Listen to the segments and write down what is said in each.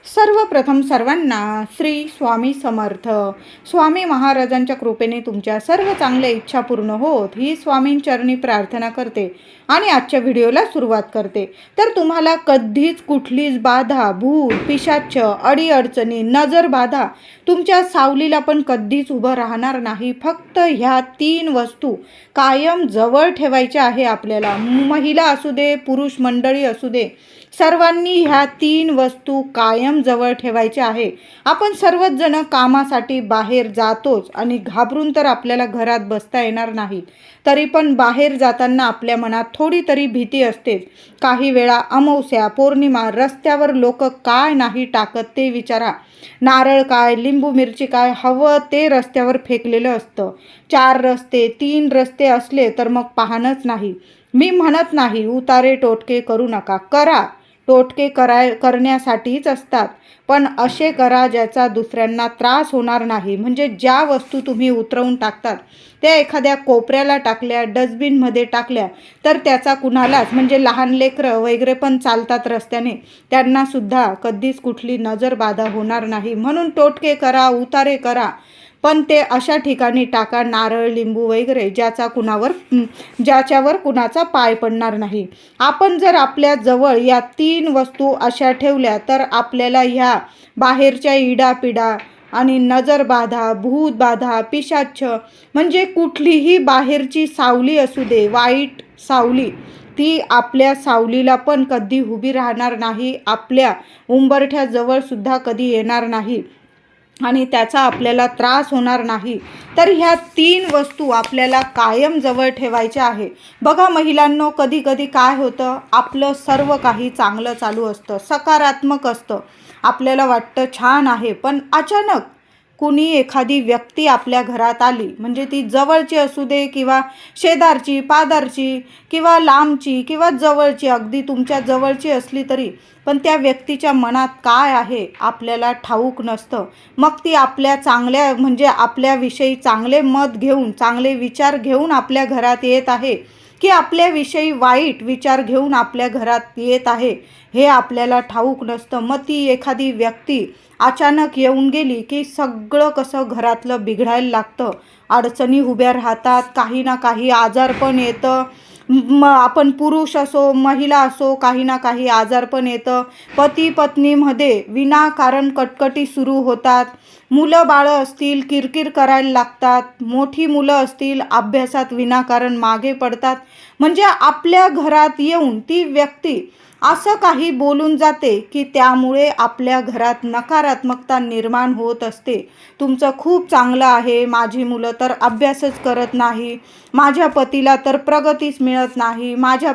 सर्वप्रथम सर्वांना श्री स्वामी समर्थ. स्वामी महाराजांच्या कृपेने तुमच्या सर्व चांगल्या इच्छा पूर्ण होत ही स्वामींचरणी प्रार्थना करते आणि आजच्या व्हिडिओला सुरुवात करते. तर तुम्हाला कधीच कुठलीच बाधा, भूत, पिशाच, अडीअडचणी, नजर बाधा तुमच्या सावलीला पण कधीच उभं राहणार नाही. फक्त ह्या 3 वस्तू कायम जवळ ठेवायच्या आहे आपल्याला. महिला असू दे, पुरुष मंडळी असू दे, सर्वांनी ह्या 3 वस्तू कायम जवळ ठेवायच्या आहे. आपण सर्वच जण कामासाठी बाहेर जातोच आणि घाबरून तर आपल्याला घरात बसता येणार नाही. तरी पण बाहेर जाताना आपल्या मनात थोडी तरी भीती असते. काही वेळा अमावस्या, पौर्णिमा, रस्त्यावर लोक काय नाही टाकत ते विचारा. नारळ काय, लिंबू मिरची काय, हवं ते रस्त्यावर फेकलेलं असतं. 4 रस्ते, 3 रस्ते असले तर मग पाहणंच नाही. मी म्हणत नाही उतारे टोटके करू नका, करा. टोटके करण्यासाठीच असतात, पण असे करा ज्याचा दुसऱ्यांना त्रास होणार नाही. म्हणजे ज्या वस्तू तुम्ही उतरवून टाकतात त्या एखाद्या कोपऱ्याला टाकल्या, डस्टबिनमध्ये टाकल्या तर त्याचा कुणालाच, म्हणजे लहान लेकरं वगैरे पण चालतात रस्त्याने, त्यांनासुद्धा कधीच कुठली नजर बाधा होणार नाही. म्हणून टोटके करा, उतारे करा, पण ते अशा ठिकाणी टाका, नारळ, लिंबू वगैरे ज्याच्यावर कुणाचा पाय पडणार नाही. आपण जर आपल्या जवळ या 3 वस्तू अशा ठेवल्या तर आपल्याला ह्या बाहेरच्या इडापिडा आणि नजरबाधा, भूतबाधा, पिशाच्छ, म्हणजे कुठलीही बाहेरची सावली असू दे, वाईट सावली, ती आपल्या सावलीला पण कधी उभी राहणार नाही. आपल्या उंबरठ्याजवळ सुद्धा कधी येणार नाही आणि त्याचा आपल्याला त्रास होणार नाही. तर ह्या 3 वस्तू आपल्याला कायम जवळ ठेवायच्या आहे. बघा महिलांनो, कधी कधी काय होतं, आपलं सर्व काही चांगलं चालू असतं, सकारात्मक असतं, आपल्याला वाटतं छान आहे, पण अचानक कुणी एखादी व्यक्ती आपल्या घरात आली, म्हणजे ती जवळची असू दे किंवा शेजारची, पादारची किंवा लांबची किंवा जवळची, अगदी तुमच्या जवळची असली तरी पण त्या व्यक्तीच्या मनात काय आहे आपल्याला ठाऊक नसतं. मग ती आपल्या चांगल्या, म्हणजे आपल्याविषयी चांगले मत घेऊन, चांगले विचार घेऊन आपल्या घरात येत आहे की आपल्याविषयी वाईट विचार घेऊन आपल्या घरात येत आहे, हे आपल्याला ठाऊक नसतं. मग ती एखादी व्यक्ती अचानक येऊन गेली की सगळं कसं घरातलं बिघडायला लागतं. अडचणी उभ्या राहतात, काही ना काही आजारपण येतं. आपण पुरुष असो, महिला असो, काही ना काही आजारपण येतं. पती पत्नीमध्ये विनाकारण कटकटी सुरू होतात. मुलं बाळं असतील किरकिर करायला लागतात. मोठी मुलं असतील अभ्यासात विनाकारण मागे पडतात. म्हणजे आपल्या घरात येऊन ती व्यक्ती असं काही बोलून जाते की त्यामुळे आपल्या घरात नकारात्मकता निर्माण होत असते. तुमचं खूप चांगलं आहे, माझी मुलं तर अभ्यासच करत नाही, माझ्या पतीला तर प्रगतीच मिळत नाही, माझ्या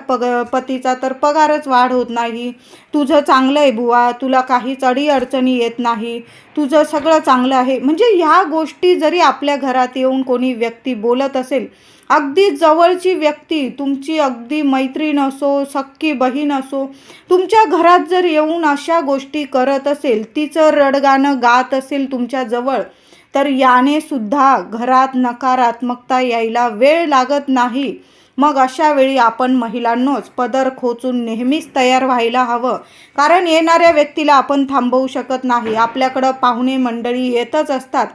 पतीचा तर पगारच वाढ होत नाही, तुझं चांगलं आहे बुवा, तुला काहीच अडीअडचणी येत नाही, तुझं सगळं चांगलं आहे. म्हणजे ह्या गोष्टी जरी आपल्या घरात येऊन कोणी व्यक्ती बोलत असेल, अगदी जवळची व्यक्ती, तुमची अगदी मैत्रीण असो, सख्खी बहीण असो, तुमच्या घरात जर येऊन अशा गोष्टी करत असेल, तिचं रडगाणं गात असेल तुमच्या जवळ, तर याने सुद्धा घरात नकारात्मकता यायला वेळ लागत नाही. मग अशा वेळी आपण महिलांनोच पदर खोचून नेहमीच तयार व्हायला हवं, कारण येणाऱ्या व्यक्तीला आपण थांबवू शकत नाही. आपल्याकडं पाहुणे मंडळी येतच असतात,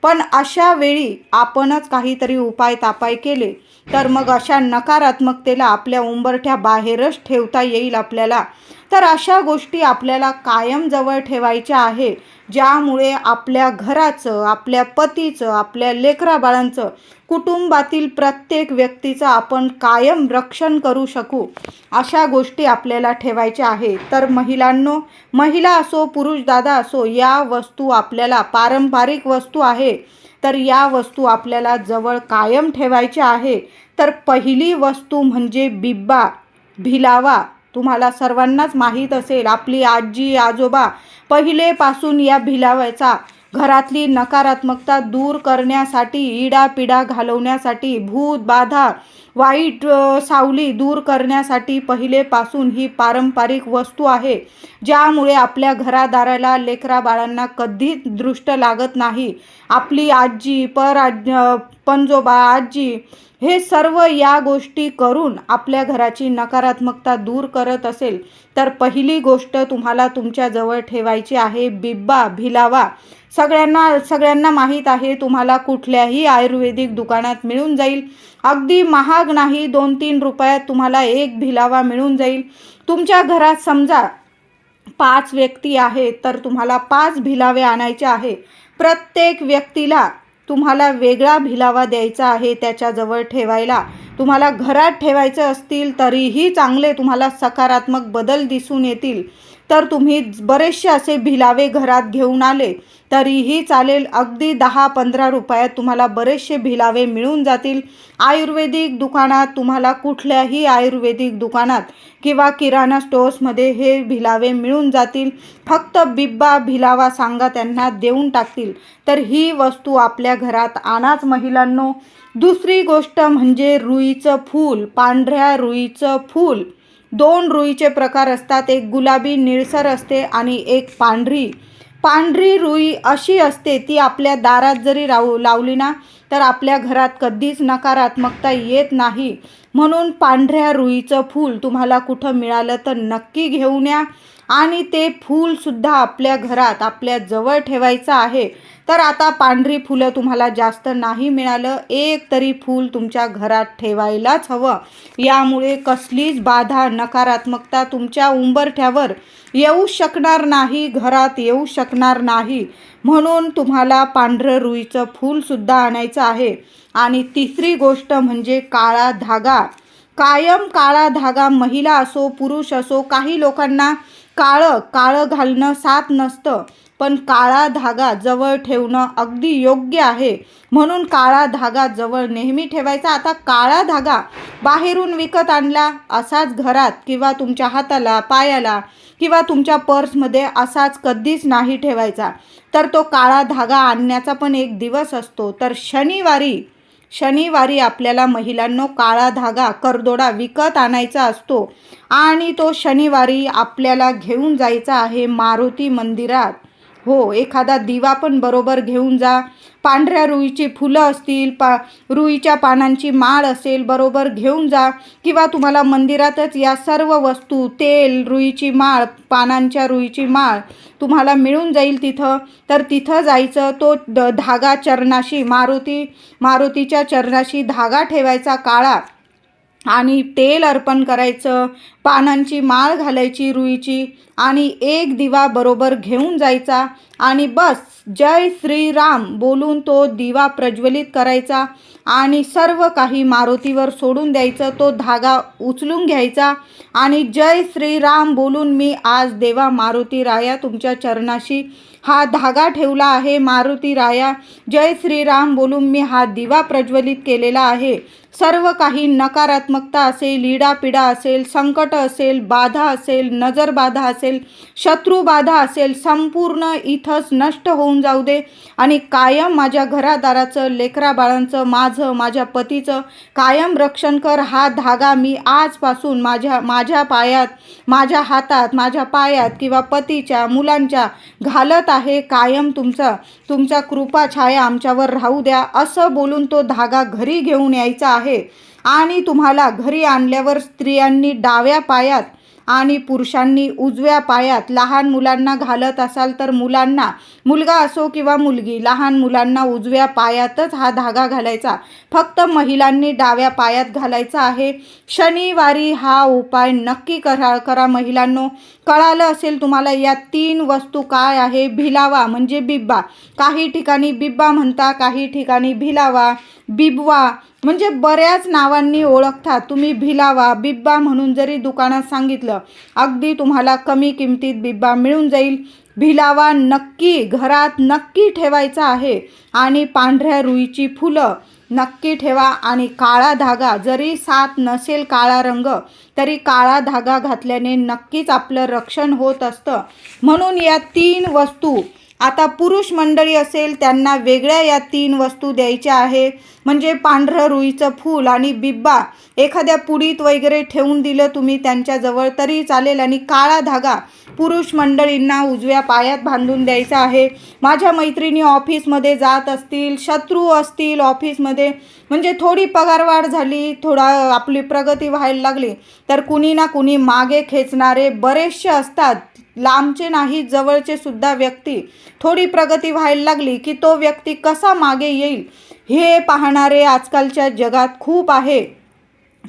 पण अशा वेळी आपणच काहीतरी उपाय तापाय केले तर मग अशा नकारात्मकतेला आपल्या उंबरठ्या बाहेरच ठेवता येईल आपल्याला. तर अशा गोष्टी आपल्याला कायम जवळ ठेवायच्या आहे, ज्यामुळे आपल्या घराचं, आपल्या पतीचं, आपल्या लेकराबाळांचं, कुटुंबातील प्रत्येक व्यक्तीचं आपण कायम रक्षण करू शकू. अशा गोष्टी आपल्याला ठेवायच्या आहे. तर महिलांनो, महिला असो, पुरुष दादा असो, या वस्तू आपल्याला पारंपरिक वस्तू आहे, तर या वस्तू आपल्याला जवळ कायम ठेवायच्या आहे. तर पहिली वस्तू म्हणजे बिब्बा, भिलावा. तुम्हाला सर्वांनाच माहीत असेल, आपली आजी आजोबा पहिलेपासून या भिलाव्याचा घरातली नकारात्मकता दूर करण्यासाठी, इडापिडा घालवण्यासाठी, भूत बाधा, वाईट सावली दूर करण्यासाठी पहिलेपासून ही पारंपरिक वस्तू आहे, ज्यामुळे आपल्या घरादाराला, लेकरा बाळांना कधीच दृष्ट लागत नाही. आपली आजी पणजोबा, आजी हे सर्व या गोष्टी करून आपल्या घराची नकारात्मकता दूर करत असेल तर पहिली गोष्ट तुम्हाला तुमच्याजवळ ठेवायची आहे बिब्बा, भिलावा. सगळ्यांना माहीत आहे, तुम्हाला कुठल्याही आयुर्वेदिक दुकानात मिळून जाईल. अगदी महाग नाही, 2-3 रुपयात तुम्हाला एक भिलावा मिळून जाईल. तुमच्या घरात समजा 5 व्यक्ती आहेत तर तुम्हाला 5 भिलावे आणायचे आहे. प्रत्येक व्यक्तीला तुम्हाला वेगळा भिलावा द्यायचा आहे त्याच्याजवळ ठेवायला. तुम्हाला घरात ठेवायचं असतील तरीही चांगले तुम्हाला सकारात्मक बदल दिसून येतील. तर तुम्ही बरेचसे असे भिलावे घरात घेऊन आले तरीही चालेल. अगदी 10-15 रुपयात तुम्हाला बरेचसे भिलावे मिळून जातील. आयुर्वेदिक दुकानात तुम्हाला कुठल्याही आयुर्वेदिक दुकानात किंवा किराणा स्टोर्समध्ये हे भिलावे मिळून जातील. फक्त बिब्बा, भिलावा सांगा, त्यांना देऊन टाकतील. तर ही वस्तू आपल्या घरात आणाच महिलांनो. दुसरी गोष्ट म्हणजे रुईचं फूल, पांढऱ्या रुईचं फूल. 2 रुईचे प्रकार असतात, एक गुलाबी निळसर असते आणि एक पांढरी रुई अशी असते, ती आपल्या दारात जरी लावली ना तर आपल्या घरात कधीच नकारात्मकता येत नाही. म्हणून पांढऱ्या रुईचं फूल तुम्हाला कुठं मिळालं तर नक्की घेऊन या आणि ते फूलसुद्धा आपल्या घरात आपल्या जवळ ठेवायचं आहे. तर आता पांढरी फुलं तुम्हाला जास्त नाही मिळालं, एक तरी फूल तुमच्या घरात ठेवायलाच हवं. यामुळे कसलीच बाधा, नकारात्मकता तुमच्या उंबरठ्यावर येऊ शकणार नाही, घरात येऊ शकणार नाही. म्हणून तुम्हाला पांढरं रुईचं फूलसुद्धा आणायचं आहे. आणि तिसरी गोष्ट म्हणजे काळा धागा. कायम काळा धागा, महिला असो पुरुष असो, काही लोकांना काळं घालणं साथ नसतं, पण काळा धागा जवळ ठेवणं अगदी योग्य आहे. म्हणून काळा धागा जवळ नेहमी ठेवायचा. आता काळा धागा बाहेरून विकत आणला असाच घरात किंवा तुमच्या हाताला, पायाला किंवा तुमच्या पर्समध्ये असाच कधीच नाही ठेवायचा. तर तो काळा धागा आणण्याचा पण एक दिवस असतो. तर शनिवारी आपल्याला महिलांनो काळा धागा, करदोडा विकत आणायचा असतो आणि तो शनिवारी आपल्याला घेऊन जायचा आहे मारुती मंदिरात. हो, एखादा दिवा पण बरोबर घेऊन जा. पांढऱ्या रुईची फुलं असतील, रुईच्या पानांची माळ असेल, बरोबर घेऊन जा. किंवा तुम्हाला मंदिरातच या सर्व वस्तू, तेल, रुईची माळ, पानांच्या रुईची माळ तुम्हाला मिळून जाईल तिथं. तर तिथं जायचं, तो धागा चरणाशी, मारुतीच्या चरणाशी धागा ठेवायचा काळा आणि तेल अर्पण करायचं, पानांची माळ घालायची रुईची आणि एक दिवा बरोबर घेऊन जायचा आणि बस जय श्रीराम बोलून तो दिवा प्रज्वलित करायचा आणि सर्व काही मारुतीवर सोडून द्यायचं. तो धागा उचलून घ्यायचा आणि जय श्रीराम बोलून, मी आज देवा मारुती राया तुमच्या चरणाशी हा धागा ठेवला आहे. मारुती राया जय श्रीराम बोलून मी हा दिवा प्रज्वलित केलेला आहे. सर्व काही नकारात्मकता असेल, इडापिडा असेल, संकट असेल, बाधा असेल, नजरबाधा असेल, शत्रुबाधा असेल, संपूर्ण इथंच नष्ट होऊन जाऊ दे आणि कायम माझ्या घरादाराचं, लेकराबाळांचं, माझ्या पतीचं कायम रक्षण कर. हा धागा मी आजपासून माझ्या पायात, माझ्या हातात, माझ्या पायात किंवा पतीच्या, मुलांच्या घालत आहे. कायम तुमचा कृपा छाया आमच्यावर राहू द्या असं बोलून तो धागा घरी घेऊन यायचा आहे. आणि तुम्हाला घरी आणल्यावर स्त्रियांनी डाव्या पायात आणि पुरुषांनी उजव्या पायात, लहान मुलांना घालत असाल तर मुलगा असो किंवा मुलगी, लहान मुलांना उजव्या पायातच हा धागा घालायचा. फक्त महिलांनी डाव्या पायात घालायचा आहे. शनिवारी हा उपाय नक्की करा महिलांनो. कळालं असेल तुम्हाला या 3 वस्तू काय आहे. भिलावा म्हणजे बिब्बा, काही ठिकाणी बिब्बा म्हणता, काही ठिकाणी भिलावा, बिबवा म्हणजे बऱ्याच नावांनी ओळखतात. तुम्ही भिलावा, बिब्बा म्हणून जरी दुकानात सांगितलं, अगदी तुम्हाला कमी किमतीत बिब्बा मिळून जाईल. भिलावा नक्की घरात नक्की ठेवायचा आहे आणि पांढऱ्या रुईची फुलं नक्की ठेवा आणि काळा धागा, जरी साथ नसेल काळा रंग तरी काळा धागा घातल्याने नक्कीच आपलं रक्षण होत असतं. म्हणून या 3 वस्तू आता पुरुष मंडळी असेल त्यांना वेगळ्या या 3 वस्तू द्यायच्या आहे. म्हणजे पांढरं रुईचं फूल आणि बिब्बा एखाद्या पुडीत वगैरे ठेवून दिलं तुम्ही त्यांच्याजवळ तरी चालेल. आणि काळा धागा पुरुष मंडळींना उजव्या पायात बांधून द्यायचा आहे. माझ्या मैत्रिणी ऑफिसमध्ये जात असतील, शत्रू असतील ऑफिसमध्ये, म्हणजे थोडी पगारवाढ झाली, थोडा आपली प्रगती व्हायला लागली तर कुणी ना कुणी मागे खेचणारे बरेचसे असतात. लांबचे नाही, जवळचे सुद्धा व्यक्ती. थोडी प्रगती व्हायला लागली की तो व्यक्ती कसा मागे येईल हे पाहणारे आजकालच्या जगात खूप आहे.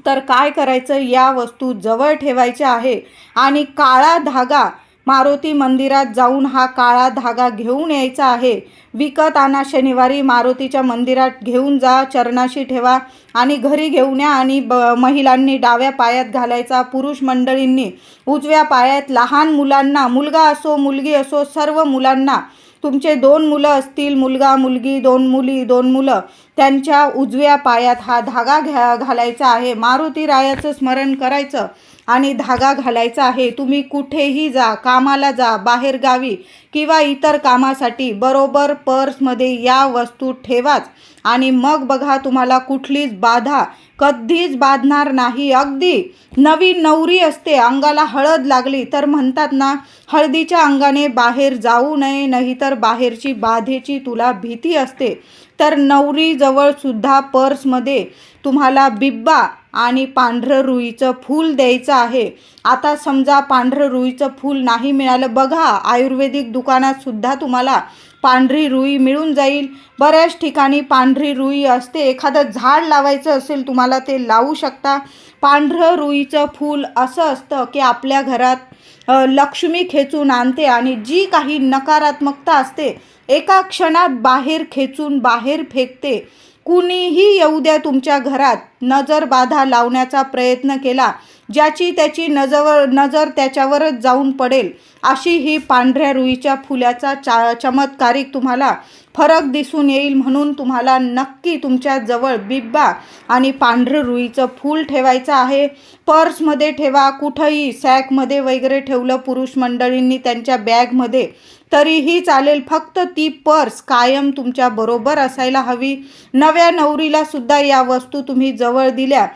तर काय करायचं, या वस्तू जवळ ठेवायच्या आहे. आणि काळा धागा मारुती मंदिरात जाऊन हा काळा धागा घेऊन यायचा आहे. विकत आणा, शनिवारी मारुतीच्या मंदिरात घेऊन जा, चरणाशी ठेवा आणि घरी घेऊन या. आणि महिलांनी डाव्या पायात घालायचा, पुरुष मंडळींनी उजव्या पायात. लहान मुलांना, मुलगा असो मुलगी असो, सर्व मुलांना, तुमचे 2 मुलं असतील, मुलगा मुलगी, 2 मुली 2 मुलं, त्यांच्या उजव्या पायात हा धागा घालायचा आहे. मारुती रायाचं स्मरण करायचं आणि धागा घालायचा आहे. तुम्ही कुठेही जा, कामाला जा, बाहेरगावी किंवा इतर कामासाठी बरोबर पर्समध्ये या वस्तू ठेवाच. आणि मग बघा तुम्हाला कुठलीच बाधा कधीच बाधणार नाही. अगदी नवीन नवरी असते, अंगाला हळद लागली तर म्हणतात ना, हळदीच्या अंगाने बाहेर जाऊ नये, नाहीतर बाहेरची बाधेची तुला भीती असते. तर नवरीजवळ सुद्धा पर्समध्ये तुम्हाला बिब्बा आणि पांढरं रुईचं फूल द्यायचं आहे. आता समजा पांढरं रुईचं फूल नाही मिळालं, बघा आयुर्वेदिक दुकानात सुद्धा तुम्हाला पांढरी रुई मिळून जाईल. बऱ्याच ठिकाणी पांढरी रुई असते. एखादं झाड लावायचं असेल तुम्हाला, ते लावू शकता. पांढरं रुईचं फूल असं असतं की आपल्या घरात लक्ष्मी खेचून आणते आणि जी काही नकारात्मकता असते एका क्षणात बाहेर खेचून बाहेर फेकते. कुणीही येऊ द्या तुमच्या घरात, नजर बाधा लावण्याचा प्रयत्न केला, ज्याची त्याची नजर त्याच्यावरच जाऊन पडेल. अशी ही पांढऱ्या रुईच्या फुलाचा चमत्कारिक तुम्हाला फरक दिसून येईल. म्हणून तुम्हाला नक्की तुमच्याजवळ बिब्बा आणि पांढरं रुईचं फूल ठेवायचं आहे. पर्समध्ये ठेवा, कुठंही सॅकमध्ये वगैरे ठेवलं पुरुष मंडळींनी त्यांच्या बॅगमध्ये तरीही चालेल. फक्त ती पर्स कायम तुमच्या बरोबर असायला हवी. नव्या नवरीला सुद्धा या वस्तू तुम्ही जवळ दिल्या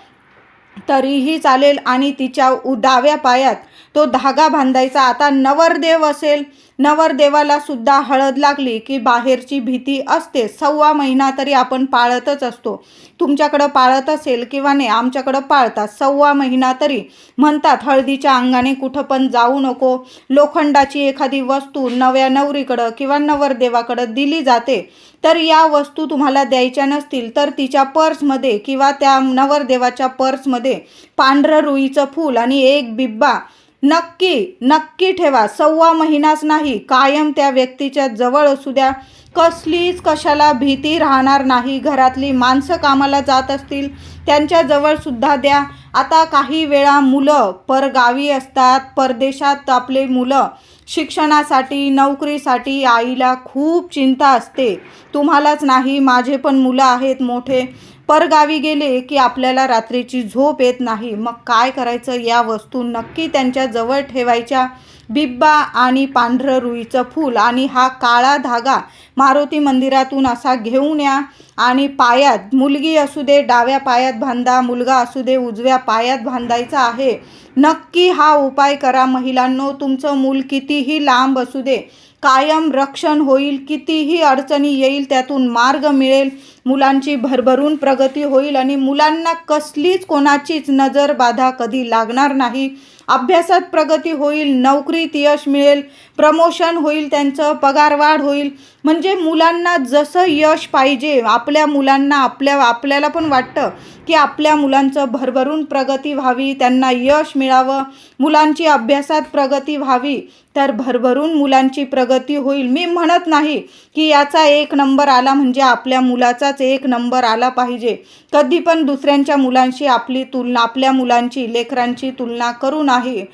तरीही चालेल. आणि तिच्या डाव्या पायात तो धागा बांधायचा. आता नवरदेव असेल, नवरदेवाला सुद्धा हळद लागली की बाहेरची भीती असते. 1.25 महिना तरी आपण पाळतच असतो. तुमच्याकडं पाळत असेल किंवा नाही, आमच्याकडं पाळतात. 1.25 महिना तरी म्हणतात हळदीच्या अंगाने कुठं पण जाऊ नको. लोखंडाची एखादी वस्तू नव्या नवरीकडं किंवा नवरदेवाकडं दिली जाते. तर या वस्तू तुम्हाला द्यायच्या नसतील तर तिच्या पर्समध्ये किंवा त्या नवरदेवाच्या पर्समध्ये पांढरं रुईचं फूल आणि एक बिब्बा नक्की ठेवा. 1.25 महिनाच नाही, कायम त्या व्यक्तीच्या जवळ असू द्या. कसलीच कशाला भीती राहणार नाही. घरातली माणसं कामाला जात असतील त्यांच्याजवळ सुद्धा द्या. आता काही वेळा मुलं परगावी असतात, परदेशात आपले मुलं शिक्षणासाठी, नोकरीसाठी, आईला खूप चिंता असते. तुम्हालाच नाही, माझे पण मुलं आहेत मोठे, परगावी गेले की आपल्याला रात्रीची झोप येत नाही. मग काय करायचं, या वस्तू नक्की त्यांच्या जवळ ठेवायच्या. बिब्बा आणि पांढरं रुईचं फूल आणि हा काळा धागा मारुती मंदिरातून असा घेऊन या. आणि पायात, मुलगी असू दे डाव्या पायात बांधा, मुलगा असू दे उजव्या पायात बांधायचा आहे. नक्की हा उपाय करा महिलांनो. तुमचं मूल कितीही लांब असू दे, कायम रक्षण होईल. कितीही अडचणी येईल त्यातून मार्ग मिळेल. मुलांची भरभरून प्रगती होईल आणि मुलांना कसलीच कोणाचीच नजर बाधा कधी लागणार नाही. अभ्यासात प्रगती होईल, नोकरीत यश मिळेल, प्रमोशन होईल, त्यांचं पगारवाढ होईल. म्हणजे मुलांना जसं यश पाहिजे, आपल्या मुलांना आपल्याला पण वाटतं की आपल्या मुलांचं भरभरून प्रगती व्हावी, त्यांना यश मिळावं, मुलांची अभ्यासात प्रगती व्हावी, तर भरभरून मुलांची प्रगती होईल. मी म्हणत नाही की याचा 1 नंबर आला म्हणजे आपल्या मुलाचाच 1 नंबर आला पाहिजे. कधी पण दुसऱ्यांच्या मुलांशी आपली तुलना, आपल्या मुलांची लेकरांची तुलना करू नाही.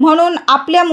म्हणून आपल्या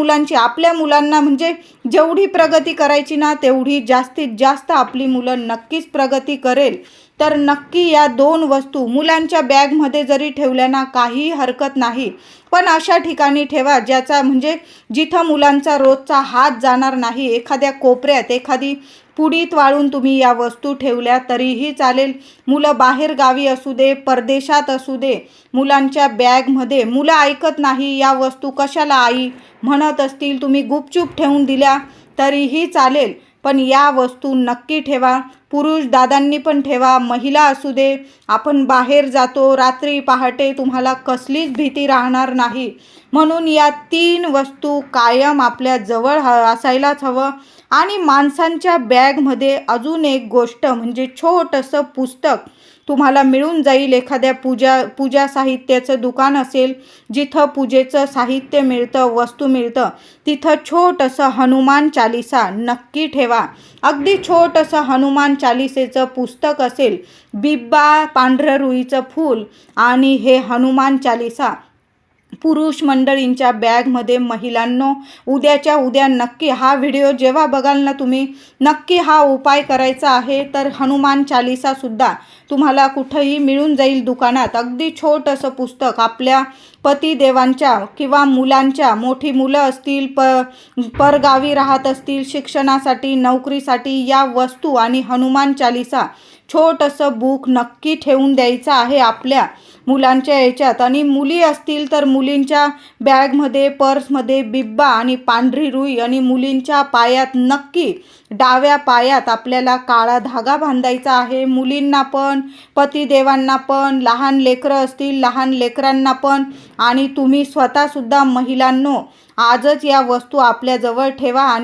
मुलांना म्हणजे जेवढी प्रगती करायची ना तेवढी जास्तीत जास्त आपली मुलं नक्कीच प्रगती करेल. तर नक्की या 2 वस्तू मुलांच्या बॅगमध्ये जरी ठेवल्या ना काही हरकत नाही, पण अशा ठिकाणी ठेवा ज्याचा म्हणजे जिथं मुलांचा रोजचा हात जाणार नाही. एखाद्या कोपऱ्यात, एखादी पुडीत वाळून तुम्ही या वस्तू ठेवल्या तरीही चालेल. मुलं बाहेर गावी असू दे, परदेशात असू दे, मुलांच्या बॅगमध्ये मुलं ऐकत नाही, या वस्तू कशाला आई म्हणत असतील, तुम्ही गुपचूप ठेवून दिल्या तरीही चालेल, पण या वस्तू नक्की ठेवा. पुरुष दादांनी पण ठेवा, महिला असू दे. आपण बाहेर जातो रात्री पहाटे, तुम्हाला कसलीच भीती राहणार नाही. म्हणून या 3 वस्तू कायम आपल्या जवळ असायलाच हवं. आणि माणसांच्या बॅगमध्ये अजून एक गोष्ट म्हणजे छोटंसं पुस्तक तुम्हाला मिळून जाईल. एखाद्या पूजा साहित्याचं दुकान असेल, जिथं पूजेचं साहित्य मिळतं, वस्तू मिळतं, तिथं छोटंसं हनुमान चालिसा नक्की ठेवा. अगदी छोटंसं हनुमान चालिसेचं पुस्तक असेल, बिब्बा, पांढरं रुईचं फूल आणि हे हनुमान चालिसा पुरुष मंडळींच्या बॅगमध्ये. महिलांनो, उद्याच्या उद्या नक्की हा व्हिडिओ जेव्हा बघाल ना तुम्ही, नक्की हा उपाय करायचा आहे. तर हनुमान चालिसासुद्धा तुम्हाला कुठंही मिळून जाईल दुकानात. अगदी छोटंसं पुस्तक आपल्या पतिदेवांच्या किंवा मुलांच्या, मोठी मुलं असतील, परगावी राहत असतील शिक्षणासाठी, नोकरीसाठी, या वस्तू आणि हनुमान चालिसा छोटंसं बुक नक्की ठेवून द्यायचं आहे आपल्या मुलांच्या याच्यात. आणि मुली असतील तर मुलींच्या बॅगमध्ये, पर्समध्ये बिब्बा आणि पांढरी रुई. आणि मुलींच्या पायात नक्की डाव्या पायात आपल्याला काळा धागा बांधायचा आहे. मुलींना पण, पतिदेवांना पण, लहान लेकरं असतील लहान लेकरांना पण, आणि तुम्ही स्वतःसुद्धा महिलांनो आजच या वस्तू आपल्याजवळ ठेवा. आणि